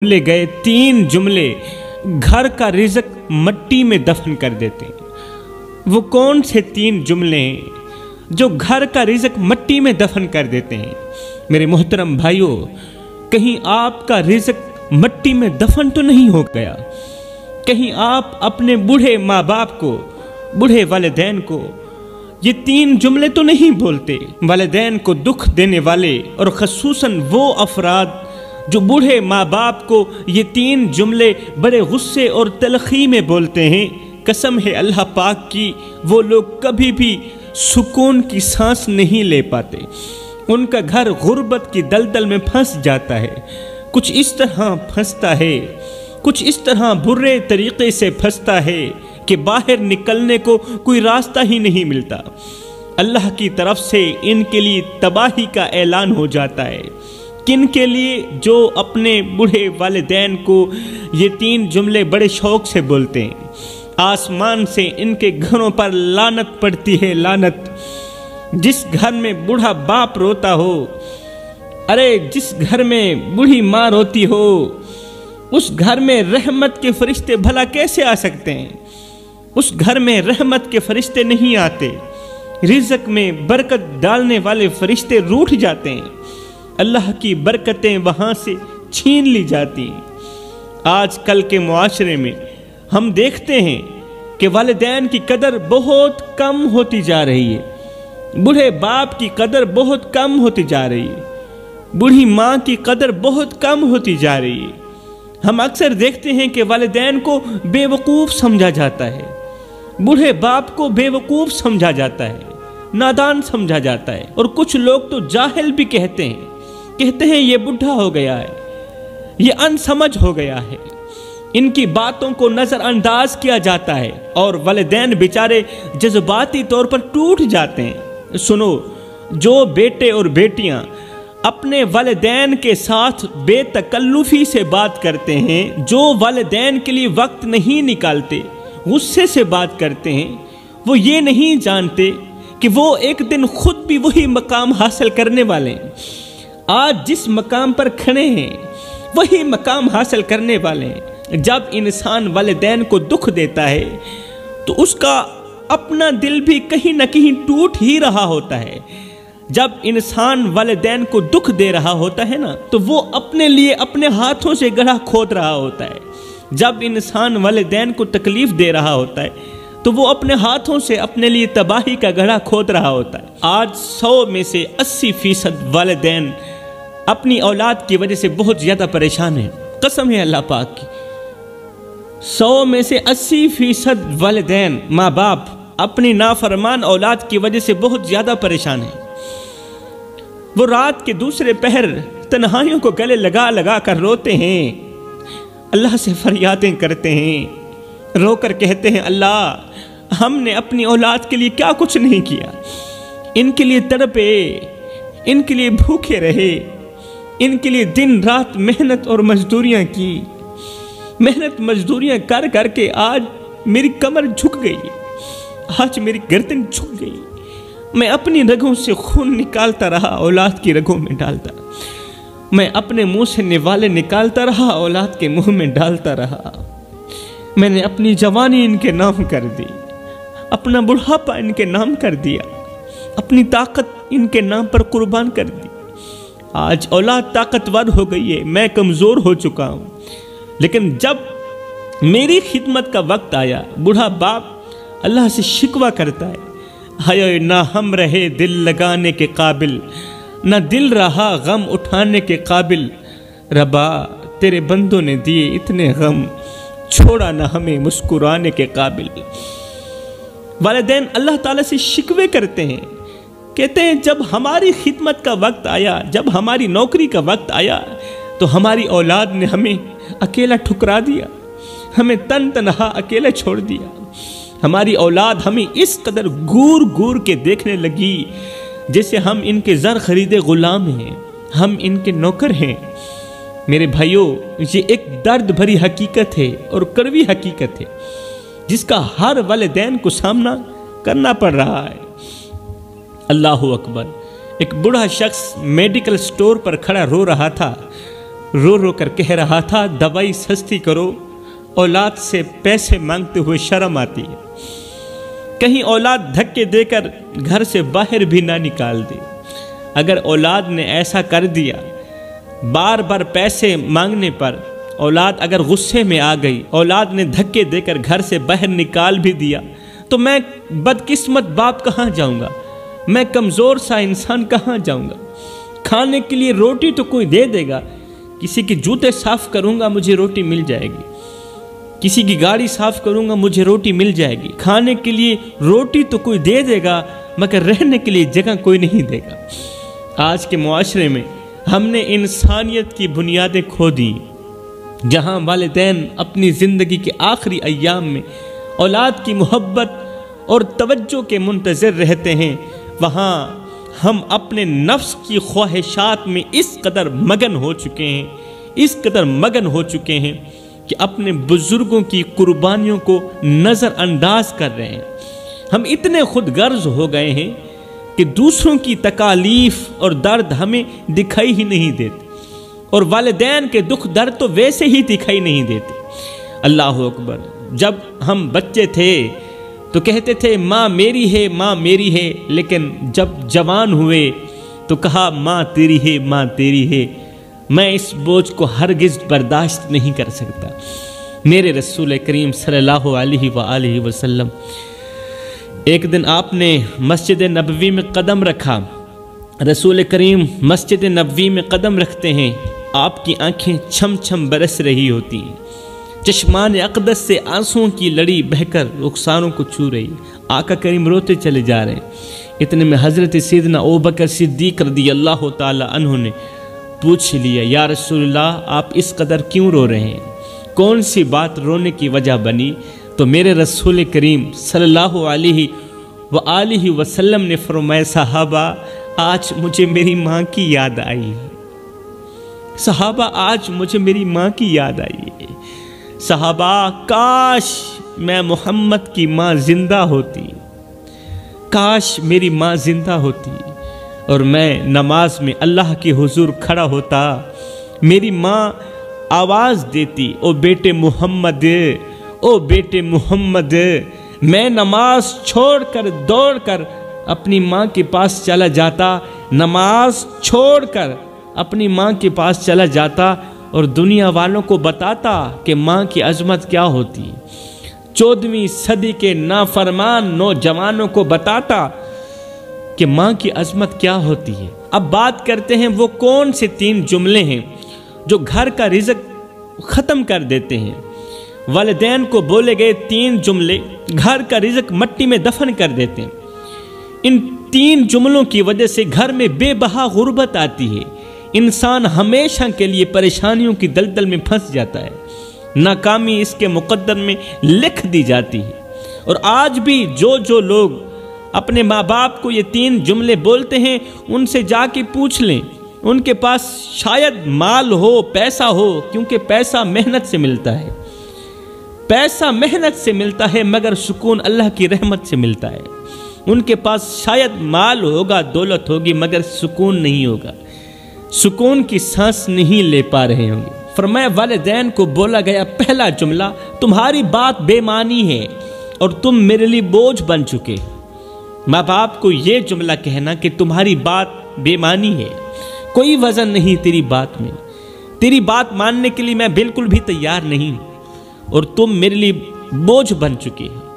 बोले गए 3 जुमले घर का रिज़्क मट्टी में दफन कर देते हैं। वो कौन से 3 जुमले हैं जो घर का रिज़्क मट्टी में दफन कर देते हैं? मेरे मोहतरम भाइयों, कहीं आपका रिज़्क मट्टी में दफन तो नहीं हो गया? कहीं आप अपने बूढ़े माँ बाप को, बूढ़े वालिदैन को ये 3 जुमले तो नहीं बोलते? वालिदैन को दुख देने वाले और खसूसन वो अफराद जो बूढ़े माँ बाप को ये 3 जुमले बड़े गुस्से और तलखी में बोलते हैं, कसम है अल्लाह पाक की, वो लोग कभी भी सुकून की सांस नहीं ले पाते। उनका घर गुर्बत की दलदल में फंस जाता है। कुछ इस तरह फंसता है, कुछ इस तरह बुरे तरीके से फंसता है कि बाहर निकलने को कोई रास्ता ही नहीं मिलता। अल्लाह की तरफ से इनके लिए तबाही का ऐलान हो जाता है। किन के लिए? जो अपने बूढ़े वालिदैन को ये 3 जुमले बड़े शौक से बोलते हैं। आसमान से इनके घरों पर लानत पड़ती है, लानत। जिस घर में बूढ़ा बाप रोता हो, अरे जिस घर में बूढ़ी माँ रोती हो, उस घर में रहमत के फरिश्ते भला कैसे आ सकते हैं? उस घर में रहमत के फरिश्ते नहीं आते। रिज़्क में बरकत डालने वाले फरिश्ते रूठ जाते हैं। अल्लाह की बरकतें वहाँ से छीन ली जाती हैं। आज कल के मुआशरे में हम देखते हैं कि वालिदैन की कदर बहुत कम होती जा रही है। बूढ़े बाप की कदर बहुत कम होती जा रही है। बूढ़ी माँ की कदर बहुत कम होती जा रही है। हम अक्सर देखते हैं कि वालिदैन को बेवकूफ़ समझा जाता है, बूढ़े बाप को बेवकूफ़ समझा जाता है, नादान समझा जाता है। और कुछ लोग तो जाहिल भी कहते हैं ये बुढ़ा हो गया है, ये अनसमझ हो गया है। इनकी बातों को नज़रअंदाज किया जाता है और वालिदैन बेचारे जज्बाती तौर पर टूट जाते हैं। सुनो, जो बेटे और बेटियां अपने वालिदैन के साथ बेतकल्लुफी से बात करते हैं, जो वालिदैन के लिए वक्त नहीं निकालते, गुस्से से बात करते हैं, वो ये नहीं जानते कि वो एक दिन खुद भी वही मकाम हासिल करने वाले हैं। आज जिस मकाम पर खड़े हैं वही मकाम हासिल करने वाले हैं। जब इंसान वालिदैन को दुख देता है तो उसका अपना दिल भी कहीं न कहीं टूट ही रहा होता है। जब इंसान वालिदैन को दुख दे रहा होता है ना, तो वो अपने लिए अपने हाथों से गड्ढा खोद रहा होता है। जब इंसान वालिदैन को तकलीफ दे रहा होता है तो वो अपने हाथों से अपने लिए तबाही का गड्ढा खोद रहा होता है। आज 100 में से 80% वालिदैन अपनी औलाद की वजह से बहुत ज्यादा परेशान है। कसम है अल्लाह पाक की, 100 में से 80% वालिदैन, माँ बाप अपनी नाफरमान औलाद की वजह से बहुत ज्यादा परेशान है। वो रात के दूसरे पहर तन्हाइयों को गले लगा लगा कर रोते हैं, अल्लाह से फरियादें करते हैं, रोकर कहते हैं, अल्लाह हमने अपनी औलाद के लिए क्या कुछ नहीं किया। इनके लिए तड़पे, इनके लिए भूखे रहे, इनके लिए दिन रात मेहनत और मजदूरियां की। मेहनत मजदूरियां कर करके आज मेरी कमर झुक गई, आज मेरी गर्दन झुक गई। मैं अपनी रगों से खून निकालता रहा, औलाद की रगों में डालता। मैं अपने मुंह से निवाले निकालता रहा, औलाद के मुंह में डालता रहा। मैंने अपनी जवानी इनके नाम कर दी, अपना बुढ़ापा इनके नाम कर दिया, अपनी ताकत इनके नाम पर कुर्बान कर दी। आज औलाद ताकतवर हो गई है, मैं कमज़ोर हो चुका हूँ। लेकिन जब मेरी खिदमत का वक्त आया, बूढ़ा बाप अल्लाह से शिकवा करता है, हाय ना हम रहे दिल लगाने के काबिल, ना दिल रहा गम उठाने के काबिल। रबा तेरे बंदों ने दिए इतने गम, छोड़ा ना हमें मुस्कुराने के काबिल। वालिदैन अल्लाह ताला से शिकवे करते हैं, कहते हैं जब हमारी खिदमत का वक्त आया, जब हमारी नौकरी का वक्त आया, तो हमारी औलाद ने हमें अकेला ठुकरा दिया, हमें तन तनहा अकेला छोड़ दिया। हमारी औलाद हमें इस कदर घूर घूर के देखने लगी जैसे हम इनके ज़र खरीदे गुलाम हैं, हम इनके नौकर हैं। मेरे भाइयों, ये एक दर्द भरी हकीकत है और कड़वी हकीकत है जिसका हर वालिदैन को सामना करना पड़ रहा है। अल्लाहु अकबर। एक बूढ़ा शख्स मेडिकल स्टोर पर खड़ा रो रहा था। रो रो कर कह रहा था, दवाई सस्ती करो, औलाद से पैसे मांगते हुए शर्म आती है। कहीं औलाद धक्के देकर घर से बाहर भी ना निकाल दे। अगर औलाद ने ऐसा कर दिया, बार बार पैसे मांगने पर औलाद अगर गुस्से में आ गई, औलाद ने धक्के देकर घर से बाहर निकाल भी दिया, तो मैं बदकिस्मत बाप कहाँ जाऊँगा, मैं कमज़ोर सा इंसान कहाँ जाऊँगा। खाने के लिए रोटी तो कोई दे देगा, किसी के जूते साफ करूँगा मुझे रोटी मिल जाएगी, किसी की गाड़ी साफ करूँगा मुझे रोटी मिल जाएगी। खाने के लिए रोटी तो कोई दे देगा, मगर रहने के लिए जगह कोई नहीं देगा। आज के मुआशरे में हमने इंसानियत की बुनियादें खो दी। जहाँ वालिदैन अपनी ज़िंदगी के आखिरी अय्याम में औलाद की मोहब्बत और तवज्जो के मुंतज़िर रहते हैं, वहाँ हम अपने नफ्स की ख्वाहिशात में इस कदर मगन हो चुके हैं, इस कदर मगन हो चुके हैं कि अपने बुजुर्गों की कुर्बानियों को नज़रअंदाज कर रहे हैं। हम इतने खुद गर्ज हो गए हैं कि दूसरों की तकालीफ और दर्द हमें दिखाई ही नहीं देते, और वालिदैन के दुख दर्द तो वैसे ही दिखाई नहीं देते। अल्लाह अकबर। जब हम बच्चे थे तो कहते थे माँ मेरी है, माँ मेरी है, लेकिन जब जवान हुए तो कहा माँ तेरी है, माँ तेरी है। मैं इस बोझ को हरगिज़ बर्दाश्त नहीं कर सकता। मेरे रसूल करीम सल्लल्लाहु अलैहि वसल्लम, एक दिन आपने मस्जिद नबवी में कदम रखा। रसूल करीम मस्जिद नबवी में कदम रखते हैं, आपकी आंखें छम छम बरस रही होती हैं, चश्मान अक़दस से आंसुओं की लड़ी बहकर रुखसारों को छू रही। आका करीम रोते चले जा रहे हैं। इतने में हज़रत सैयदना अबू बकर सिद्दीक़ रज़ियल्लाहु ताला अन्हु ने पूछ लिया, या रसूलल्लाह आप इस कदर क्यों रो रहे हैं, कौन सी बात रोने की वजह बनी? तो मेरे रसूल करीम सल्लल्लाहु अलैहि वसल्लम ने फरमाया, सहाबा आज मुझे मेरी माँ की याद आई है, सहाबा आज मुझे मेरी माँ की याद आई है। सहाबा काश मैं मोहम्मद की माँ जिंदा होती, काश मेरी माँ जिंदा होती और मैं नमाज में अल्लाह के हुजूर खड़ा होता, मेरी माँ आवाज़ देती, ओ बेटे मोहम्मद, ओ बेटे मोहम्मद। मैं नमाज छोड़कर दौड़कर अपनी माँ के पास चला जाता, नमाज छोड़कर अपनी माँ के पास चला जाता और दुनिया वालों को बताता कि माँ की अजमत क्या होती है। 14वीं सदी के नाफरमान नौजवानों को बताता कि माँ की अजमत क्या होती है। अब बात करते हैं वो कौन से 3 जुमले हैं जो घर का रिज़्क ख़त्म कर देते हैं। वालिदैन को बोले गए 3 जुमले घर का रिज़्क मट्टी में दफन कर देते हैं। इन 3 जुमलों की वजह से घर में बेबहा गुर्बत आती है, इंसान हमेशा के लिए परेशानियों की दलदल में फंस जाता है, नाकामी इसके मुकद्दर में लिख दी जाती है। और आज भी जो लोग अपने माँ बाप को ये 3 जुमले बोलते हैं, उनसे जाके पूछ लें, उनके पास शायद माल हो, पैसा हो, क्योंकि पैसा मेहनत से मिलता है, पैसा मेहनत से मिलता है, मगर सुकून अल्लाह की रहमत से मिलता है। उनके पास शायद माल होगा, दौलत होगी, मगर सुकून नहीं होगा, सुकून की सांस नहीं ले पा रहे होंगे। फरमाया वालिदैन को बोला गया पहला जुमला, तुम्हारी बात बेमानी है और तुम मेरे लिए बोझ बन चुके। माँ बाप को ये जुमला कहना कि तुम्हारी बात बेमानी है, कोई वजन नहीं तेरी बात में, तेरी बात मानने के लिए मैं बिल्कुल भी तैयार नहीं और तुम मेरे लिए बोझ बन चुके हैं।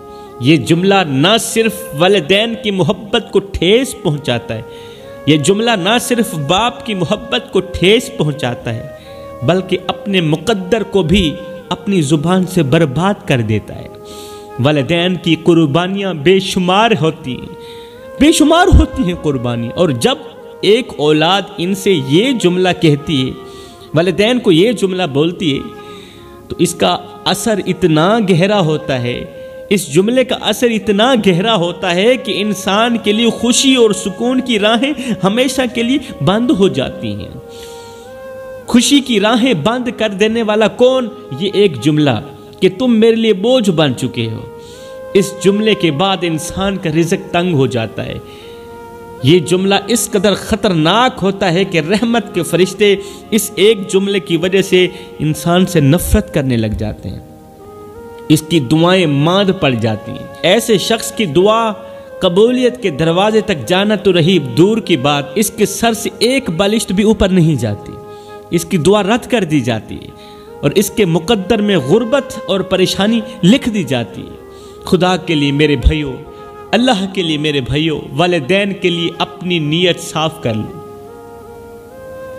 ये जुमला ना सिर्फ वालिदैन की मोहब्बत को ठेस पहुंचाता है, ये जुमला ना सिर्फ बाप की मोहब्बत को ठेस पहुंचाता है, बल्कि अपने मुकद्दर को भी अपनी ज़ुबान से बर्बाद कर देता है। वालिदैन की कुर्बानियाँ बेशुमार होती हैं, बेशुमार होती हैं कुर्बानियाँ। और जब एक औलाद इनसे ये जुमला कहती है, वालिदैन को ये जुमला बोलती है, तो इसका असर इतना गहरा होता है, इस जुमले का असर इतना गहरा होता है कि इंसान के लिए खुशी और सुकून की राहें हमेशा के लिए बंद हो जाती हैं। खुशी की राहें बंद कर देने वाला कौन? ये एक जुमला कि तुम मेरे लिए बोझ बन चुके हो। इस जुमले के बाद इंसान का रिज़्क तंग हो जाता है, یہ جملہ اس قدر خطرناک ہوتا ہے کہ رحمت کے فرشتے اس ایک جملے کی وجہ سے انسان سے نفرت کرنے لگ جاتے ہیں، اس کی دعائیں ماند پڑ جاتی ہیں۔ ایسے شخص کی دعا قبولیت کے دروازے تک جانا تو رہی دور کی بات، اس کے سر سے ایک بالشت بھی اوپر نہیں جاتی، اس کی دعا رد کر دی جاتی ہے اور اس کے مقدر میں غربت اور پریشانی لکھ دی جاتی ہے۔ خدا کے لیے میرے بھائیوں، اللہ کے لیے میرے بھائیوں، والدین کے لیے اپنی نیت صاف کر لو،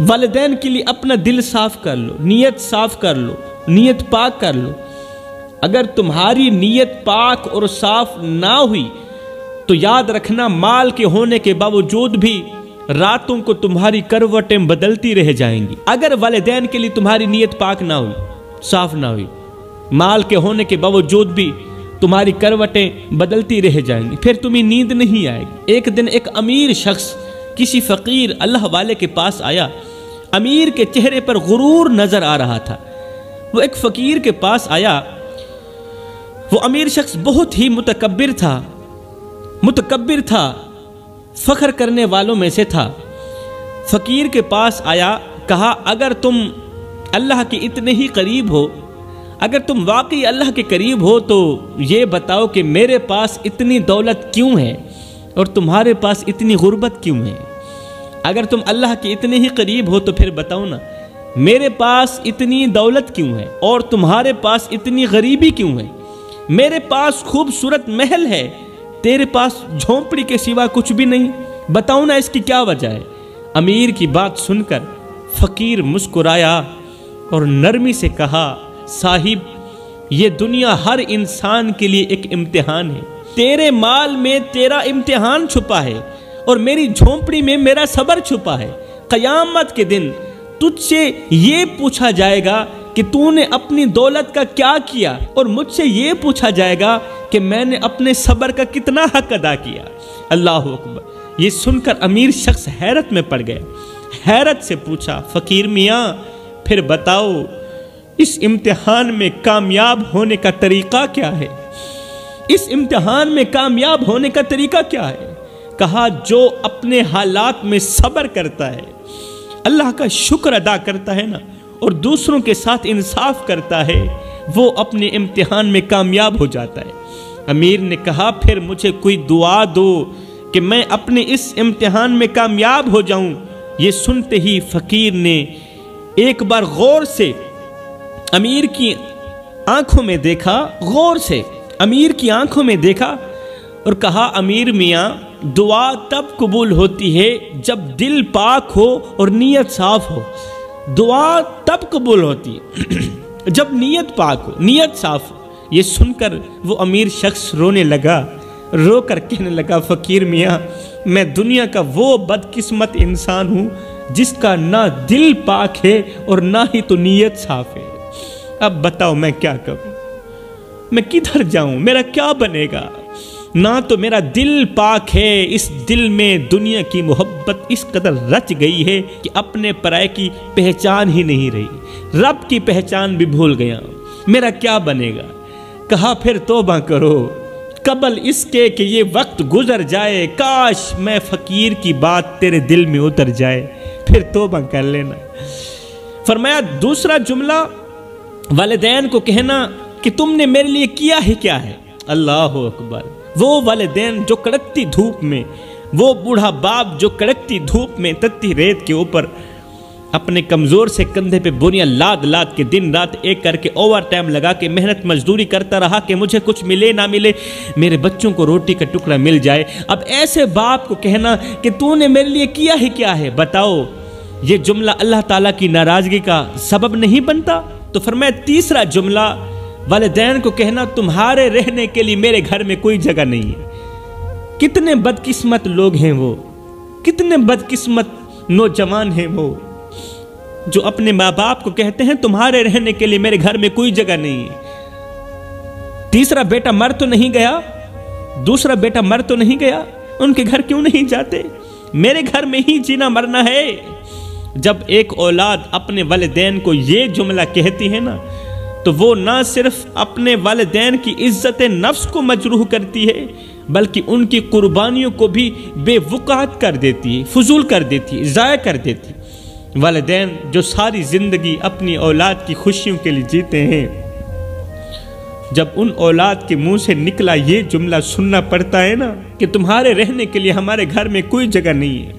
والدین کے لیے اپنا دل صاف کر لو، نیت صاف کر لو، نیت پاک کر لو۔ اگر تمہاری نیت پاک اور صاف نہ ہوئی تو یاد رکھنا مال کے ہونے کے باوجود بھی راتوں کو تمہاری کروٹیں بدلتی رہ جائیں گی۔ اگر والدین کے لیے تمہاری نیت پاک نہ ہوئی، صاف نہ ہوئی، مال کے ہونے کے باوجود بھی تمہاری کروٹیں بدلتی رہ جائیں گی، پھر تمہیں نیند نہیں آئے گی۔ ایک دن ایک امیر شخص کسی فقیر اللہ والے کے پاس آیا، امیر کے چہرے پر غرور نظر آ رہا تھا۔ وہ ایک فقیر کے پاس آیا، وہ امیر شخص بہت ہی متکبر تھا، فخر کرنے والوں میں سے تھا۔ فقیر کے پاس آیا، کہا اگر تم اللہ کے اتنے ہی قریب ہو، اگر تم واقعی اللہ کے قریب ہو تو یہ بتاؤ کہ میرے پاس اتنی دولت کیوں ہے اور تمہارے پاس اتنی غربت کیوں ہے؟ اگر تم اللہ کے اتنے ہی قریب ہو تو پھر بتاؤ نا، میرے پاس اتنی دولت کیوں ہے اور تمہارے پاس اتنی غریبی کیوں ہے؟ میرے پاس خوبصورت محل ہے، تیرے پاس جھونپڑی کے سوا کچھ بھی نہیں، بتاؤ نا اس کی کیا وجہ ہے؟ امیر کی بات سن کر فقیر مسکرایا اور نرمی سے کہا، صاحب یہ دنیا ہر انسان کے لیے ایک امتحان ہے، تیرے مال میں تیرا امتحان چھپا ہے اور میری جھونپڑی میں میرا صبر چھپا ہے۔ قیامت کے دن تجھ سے یہ پوچھا جائے گا کہ تو نے اپنی دولت کا کیا کیا، اور مجھ سے یہ پوچھا جائے گا کہ میں نے اپنے صبر کا کتنا حق ادا کیا۔ اللہ اکبر۔ یہ سن کر امیر شخص حیرت میں پڑ گیا، حیرت سے پوچھا، فقیر میاں پھر بتاؤ اس امتحان میں کامیاب ہونے کا طریقہ کیا ہے؟ اس امتحان میں کامیاب ہونے کا طریقہ کیا ہے؟ کہا جو اپنے حالات میں صبر کرتا ہے، اللہ کا شکر ادا کرتا ہے نا، اور دوسروں کے ساتھ انصاف کرتا ہے، وہ اپنے امتحان میں کامیاب ہو جاتا ہے۔ امیر نے کہا پھر مجھے کوئی دعا دو کہ میں اپنے اس امتحان میں کامیاب ہو جاؤں۔ یہ سنتے ہی فقیر نے ایک بار غور سے امیر کی آنکھوں میں دیکھا، غور سے امیر کی آنکھوں میں دیکھا اور کہا، امیر میاں دعا تب قبول ہوتی ہے جب دل پاک ہو اور نیت صاف ہو۔ دعا تب قبول ہوتی ہے جب نیت پاک ہو، نیت صاف ہو۔ یہ سن کر وہ امیر شخص رونے لگا، رو کر کہنے لگا، فقیر میاں میں دنیا کا وہ بدقسمت انسان ہوں جس کا نہ دل پاک ہے اور نہ ہی تو نیت صاف ہے۔ اب بتاؤ میں کیا کروں، میں کدھر جاؤں، میرا کیا بنے گا؟ نہ تو میرا دل پاک ہے، اس دل میں دنیا کی محبت اس قدر رچ گئی ہے کہ اپنے پرائے کی پہچان ہی نہیں رہی، رب کی پہچان بھی بھول گیا، میرا کیا بنے گا؟ کہا پھر توبہ کرو قبل اس کے کہ یہ وقت گزر جائے، کاش میں فقیر کی بات تیرے دل میں اتر جائے، پھر توبہ کر لینا۔ فرمایا دوسرا جملہ والدین کو کہنا کہ تم نے میرے لیے کیا ہی کیا ہے۔ اللہ اکبر۔ وہ والدین جو کڑکتی دھوپ میں، وہ بوڑھا باپ جو کڑکتی دھوپ میں تتی ریت کے اوپر اپنے کمزور سے کندھے پہ بوریاں لاد لاد کے دن رات ایک کر کے اوور ٹائم لگا کے محنت مزدوری کرتا رہا کہ مجھے کچھ ملے نہ ملے، میرے بچوں کو روٹی کا ٹکڑا مل جائے۔ اب ایسے باپ کو کہنا کہ تو نے میرے لیے کیا ہی کیا ہے، بتاؤ یہ جملہ اللہ تعالیٰ کی ناراضگی کا سبب نہیں بنتا؟ تو فرمایا تیسرا جملہ والدین کو کہنا، تمہارے رہنے کے لیے میرے گھر میں کوئی جگہ نہیں ہے۔ کتنے بدقسمت لوگ ہیں وہ، کتنے بدقسمت نوجوان ہیں وہ جو اپنے ماں باپ کو کہتے ہیں تمہارے رہنے کے لیے میرے گھر میں کوئی جگہ نہیں ہے۔ تیسرا بیٹا مر تو نہیں گیا، دوسرا بیٹا مر تو نہیں گیا، ان کے گھر کیوں نہیں جاتے؟ میرے گھر میں ہی جینا مرنا ہے۔ جب ایک اولاد اپنے والدین کو یہ جملہ کہتی ہے نا، تو وہ نہ صرف اپنے والدین کی عزت نفس کو مجروح کرتی ہے بلکہ ان کی قربانیوں کو بھی بے وقعت کر دیتی ہے، فضول کر دیتی ہے، ضائع کر دیتی ہے۔ والدین جو ساری زندگی اپنی اولاد کی خوشیوں کے لیے جیتے ہیں، جب ان اولاد کے منہ سے نکلا یہ جملہ سننا پڑتا ہے نا کہ تمہارے رہنے کے لیے ہمارے گھر میں کوئی جگہ نہیں ہے،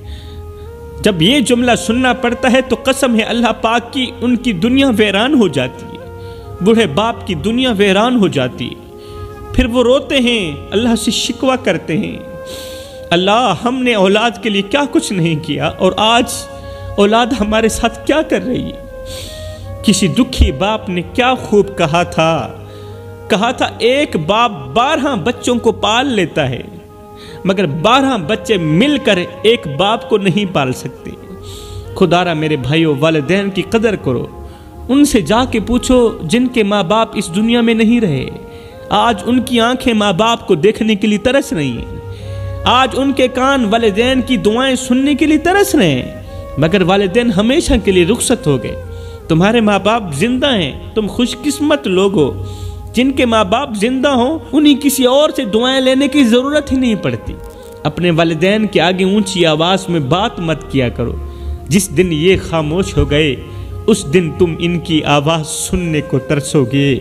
جب یہ جملہ سننا پڑتا ہے تو قسم ہے اللہ پاک کی، ان کی دنیا ویران ہو جاتی ہے، بوڑھے باپ کی دنیا ویران ہو جاتی ہے۔ پھر وہ روتے ہیں، اللہ سے شکوہ کرتے ہیں، اللہ ہم نے اولاد کے لیے کیا کچھ نہیں کیا اور آج اولاد ہمارے ساتھ کیا کر رہی ہے۔ کسی دکھی باپ نے کیا خوب کہا تھا ایک باپ 12 بچوں کو پال لیتا ہے، مگر 12 بچے مل کر ایک باپ کو نہیں پال سکتے۔ خدا را میرے بھائیو، والدین کی قدر کرو، ان سے جا کے پوچھو جن کے ماں باپ اس دنیا میں نہیں رہے، آج ان کی آنکھیں ماں باپ کو دیکھنے کے لیے ترس رہی ہیں، آج ان کے کان والدین کی دعائیں سننے کے لیے ترس رہے ہیں، مگر والدین ہمیشہ کے لیے رخصت ہو گئے۔ تمہارے ماں باپ زندہ ہیں، تم خوش قسمت لوگ ہو۔ جن کے ماں باپ زندہ ہوں انہیں کسی اور سے دعائیں لینے کی ضرورت ہی نہیں پڑتی۔ اپنے والدین کے آگے اونچی آواز میں بات مت کیا کرو، جس دن یہ خاموش ہو گئے اس دن تم ان کی آواز سننے کو ترسو گے۔